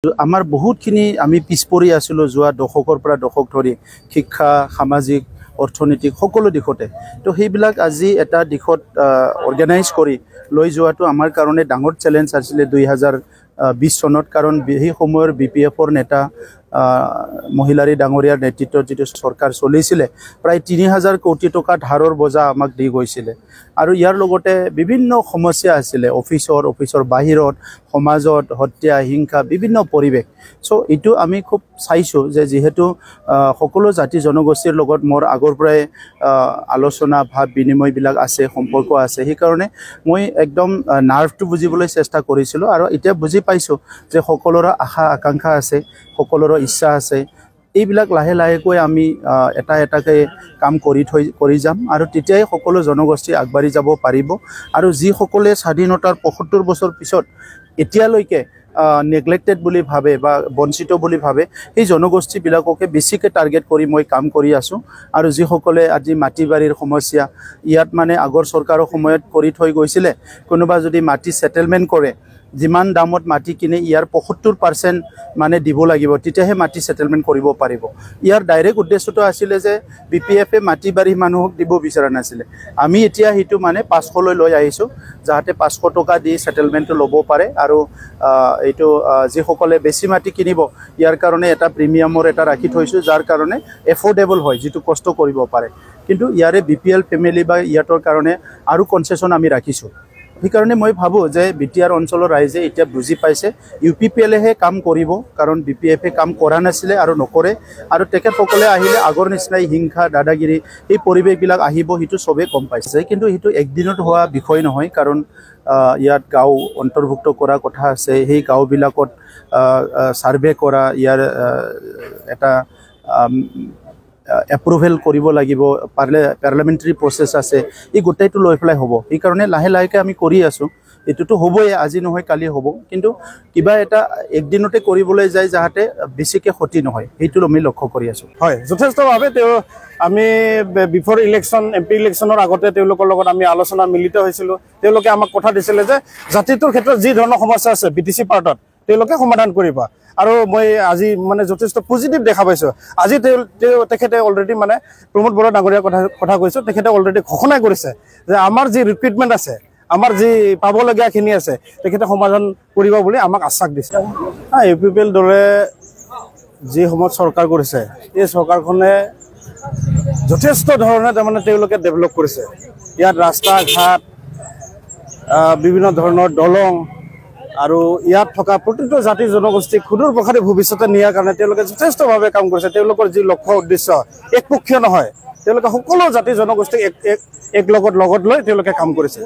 আমাৰ বহুতখিনি আমি পিছপৰি আছিলোঁ যোৱা দশকৰ পৰা দশক ধৰি শিক্ষা সামাজিক অৰ্থনৈতিক সকলো দিশতে তো সেইবিলাক আজি এটা দিশত অৰ্গেনাইজ কৰি লৈ যোৱাটো আমাৰ কাৰণে ডাঙৰ চ্যালেঞ্জ আছিল 2020 চনত কাৰণ সেই সময়ৰ বিপিএফৰ নেতা মহিলাৰী ডাঙৰীয়াৰ নেতৃত্বত যেটো সৰকাৰ চলিছিলে প্ৰায় 3000 কোটি টকা ধাৰৰ বজা আমাক দি গৈছিল আৰু ইয়াৰ লগতে বিভিন্ন সমস্যা আছিল অফিচৰ বাহিৰত সমাজত হত্যা হিংসা বিভিন্ন পৰিবেশ সো ইটো আমি খুব চাইছো যে যেহেতু সকলো জাতি জনগোষ্ঠীৰ লগত মোৰ আগৰ পৰাই আলোচনা ভাৱ বিনিময় বিলাক আছে সম্পৰ্ক আছে সেই কাৰণে মই একদম নাৰ্ভটো বুজিবলৈ চেষ্টা কৰিছিলো আৰু এতিয়া বুজি পাইছো যে সকলোৰে আশা আকাংক্ষা আছে সকলোৰে ইচ্ছা আছে এইবিলাক লাহে লাহেকৈ আমি এটা এটাকে কাম কৰি যাম আৰু তেতিয়াই সকলো জনগোষ্ঠী আগবাঢ়ি যাব পাৰিব আৰু যি সকলে স্বাধীনতাৰ ৭৫ বছৰ পিছত এতিয়ালৈকে নেগলেক্টেড বুলি ভাবে বা বঞ্চিত বুলি ভাবে এই জনগোষ্ঠী বিলাককে বেছিকে টাৰ্গেট কৰি মই কাম কৰি আছো আৰু যি সকলে আজি মাটি বাৰীৰ সমস্যা ইয়াত মানে আগৰ চৰকাৰৰ সময়ত কৰি থৈ গৈছিলে কোনোবা যদি মাটি সেটেলমেন্ট কৰে যিমান দামত মাটি কিনে ইয়াৰ ৭৫% মানে দিব লাগিব তেতিয়াহে মাটি সেটেলমেন্ট কৰিব পাৰিব ইয়াৰ ডাইৰেক্ট উদ্দেশ্যটো আছিল যে বিপিএফ এ মাটি বাৰী মানুহক দিব বিচৰা নাছিল আমি এতিয়া হিটো মানে 500 লৈ লৈ আহিছো যাতে 500 টকা দি সেটেলমেন্টটো ল'ব পাৰে আৰু এইটো যি সকলে বেছি মাটি কিনিব ইয়াৰ কাৰণে এটা প্ৰিমিয়ামৰ এটা ৰাখি থৈছো যাৰ কাৰণে এফৰ্ডেবল হয় যেটো কষ্ট কৰিব পাৰে কিন্তু ইয়াৰে বিপিএল ফ্যামিলি বা ইয়াতৰ কাৰণে আৰু কনসেশন আমি ৰাখিছো সেইকাৰণে মই ভাবো যে বিটিআৰ অঞ্চলৰ ৰাইজে এতিয়া বুজি পাইছে ইউপিপিএলহে কাম কৰিব কাৰণ বিপিএফে কাম কৰা নাছিলে আৰু নকৰে আৰু তেখেতসকলে আহিলে আগৰ নিচিনাই হিংসা দাদাগিৰি এই পৰিবেশবিলাক আহিব হিটো সবে গম পাইছে কিন্তু হিটো একদিনত হোৱা বিষয় নহয় কাৰণ ইয়াত গাঁও অন্তৰ্ভুক্ত কৰা কথা আছে সেই গাঁওবিলাকত সাৰ্ভে কৰা ইয়াৰ এটা এপ্ৰুভেল কৰিব লাগিব পাৰ্লামেন্টাৰী প্ৰসেস আছে এই গোটেইটো লৈ ফলাই হ'ব এই কাৰণে লাহে লাহেকে আমি কৰি আছো এটোটো হ'বই আজি নহয় কালি হ'ব কিন্তু কিবা এটা একদিনতে কৰিবলৈ যায় যাতে বেছিকে ক্ষতি নহয় এইটো আমি লক্ষ্য কৰি আছো হয় যথেষ্টভাৱে আমি বিফৰ ইলেকশন এমপি ইলেকশনৰ আগতে তেওঁলোকৰ লগত আমি আলোচনা মিলিত হৈছিল তেওঁলোকে আমাক কথা দিছিল যে জাতিটোৰ ক্ষেত্ৰত যি ধৰণৰ সমস্যা আছে বিটিসি পাৰ্টত তেওঁলোকে সমাধান কৰিবা আৰু মই আজি মানে যথেষ্ট পজিটিভ দেখা পাইছো আজি তেখেতে অলৰেডি মানে প্ৰমোদ বড়ো ডাঙৰীয়াৰ কথা কৈছো তেখেতে অলৰেডি ঘোষণা কৰিছে যে আমাৰ যি ৰিক্ৰুটমেন্ট আছে আমাৰ যি পাবলগীয়াখিনি আছে তেখেতে সমাধান কৰিব বুলি আমাক আশ্বাস দিছে ইউপিপিএল দলে যি সময়ত চৰকাৰ কৰিছে এই চৰকাৰখনে যথেষ্ট ধৰণে তাৰমানে তেওঁলোকে ডেভেলপ কৰিছে ইয়াত ৰাস্তা ঘাট বিভিন্ন ধৰণৰ দলং আৰু ইয়াত থকা প্ৰতিটো জাতি জনগোষ্ঠী খুদুৰ প্ৰসাৰী ভৱিষ্যতে নিয়াৰ কাৰণে তেওঁলোকে যথেষ্টভাৱে কাম কৰিছে তেওঁলোকৰ যি লক্ষ্য উদ্দেশ্য একপক্ষীয় নহয় তেওঁলোকে সকলো জাতি জনগোষ্ঠীক এক লগত লৈ তেওঁলোকে কাম কৰিছে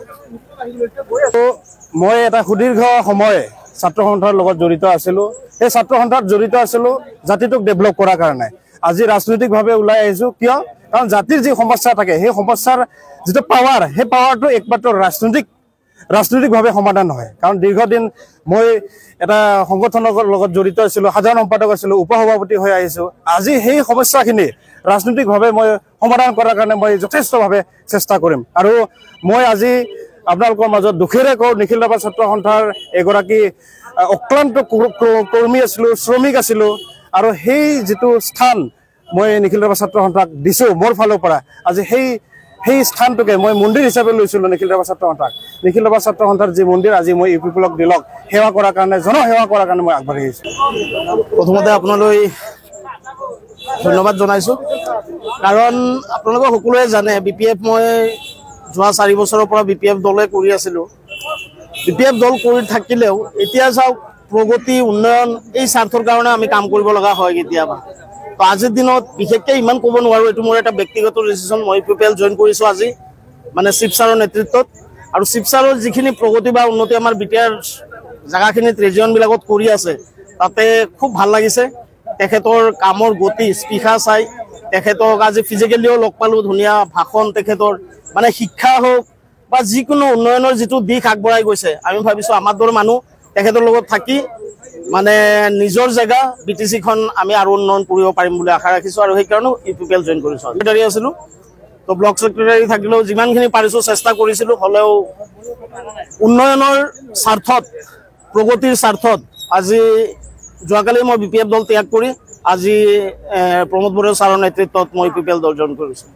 মই এটা সুদীৰ্ঘ সময় ছাত্ৰ সন্থাৰ লগত জড়িত আছিলো এই ছাত্ৰ সন্থাত জড়িত আছিলো জাতিটোক ডেভেলপ কৰাৰ কাৰণে আজি ৰাজনৈতিকভাৱে ওলাই আহিছো কিয় কাৰণ জাতিৰ যি সমস্যা থাকে সেই সমস্যাৰ যেটো পাৱাৰ সেই পাৱাৰটো একমাত্ৰ ৰাজনৈতিকভাৱে সমাধান হয় কাৰণ দীৰ্ঘদিন মই এটা সংগঠনৰ লগত জড়িত আছিলো সাধাৰণ সম্পাদক আছিলো উপসভাপতি হৈ আহিছো আজি সেই সমস্যাখিনি ৰাজনৈতিকভাৱে মই সমাধান কৰাৰ কাৰণে মই যথেষ্টভাৱে চেষ্টা কৰিম আৰু মই আজি আপোনালোকৰ মাজত দুখেৰে কওঁ নিখিল ৰাভা ছাত্ৰ সন্থাৰ এগৰাকী অক্লান্ত কৰ্মী আছিলো শ্ৰমিক আছিলো আৰু সেই যেটো স্থান মই নিখিল ৰাভা ছাত্ৰ সন্থাক দিছো মোৰ ফালৰ পৰা আজি সেই স্থানটোকে মই মন্দিৰ হিচাপে লৈছিলো নিখিল ৰাভা ছাত্ৰ সন্থাৰ যি মন্দিৰ আজি মই ইউপিপিএলক দিলক সেৱা কৰাৰ কাৰণে জনসেৱা কৰাৰ কাৰণে মই আগবাঢ়ি আহিছো প্ৰথমতে আপোনালৈ ধন্যবাদ জনাইছো কাৰণ আপোনালোকে সকলোৱে জানে বিপিএফ মই যোৱা 4 বছৰৰ পৰা বিপিএফ দলে কৰি আছিলো বিপিএফ দল কৰি থাকিলেও এতিয়া চাওক প্ৰগতি উন্নয়ন এই স্বাৰ্থৰ কাৰণে আমি কাম কৰিব লগা হয় কেতিয়াবা তো আজিৰ দিনত বিশেষকৈ ইমান ক'ব নোৱাৰো এটো মোৰ এটা ব্যক্তিগত ডিসিশন মই ইউপিপিএল জয়েন কৰিছো আজি মানে শিৱসাৰৰ নেতৃত্বত আৰু শিৱসাৰৰ যিখিনি প্ৰগতি বা উন্নতি আমাৰ বিটিআৰ জাগাখিনিত ৰিজন বিলাকত কৰি আছে তাতে খুব ভাল লাগিছে তেখেতৰ কামৰ গতি স্পিখা চাই তেখেতক আজি ফিজিক্যালিও লগ পালো ধুনীয়া ভাষণ তেখেতৰ মানে শিক্ষা হোক বা যিকোনো উন্নয়নৰ যেটো দিশ আগবঢ়াই গৈছে আমি ভাবিছো আমাৰ দৰে মানুহ তেখেতৰ লগত থাকি মানে নিজৰ জায়গা বিটিসি খন আমি আৰু উন্নয়ন কৰিব পাৰিম বুলি আশা ৰাখিছো আৰু সেই কাৰণে ইউপিপিএল জয়েন কৰিছো সেক্ৰেটাৰী আছিলো তো ব্লক সেক্ৰেটাৰী থাকিলেও যিমানখিনি পাৰিছো চেষ্টা কৰিছিলো হলেও উন্নয়নৰ স্বাৰ্থত প্ৰগতিৰ স্বাৰ্থত আজি যোৱাকালি মই BPF দল ত্যাগ কৰি আজি প্ৰমোদ বড়ো ছাৰৰ নেতৃত্বত মই PPL দল জইন কৰিছোঁ।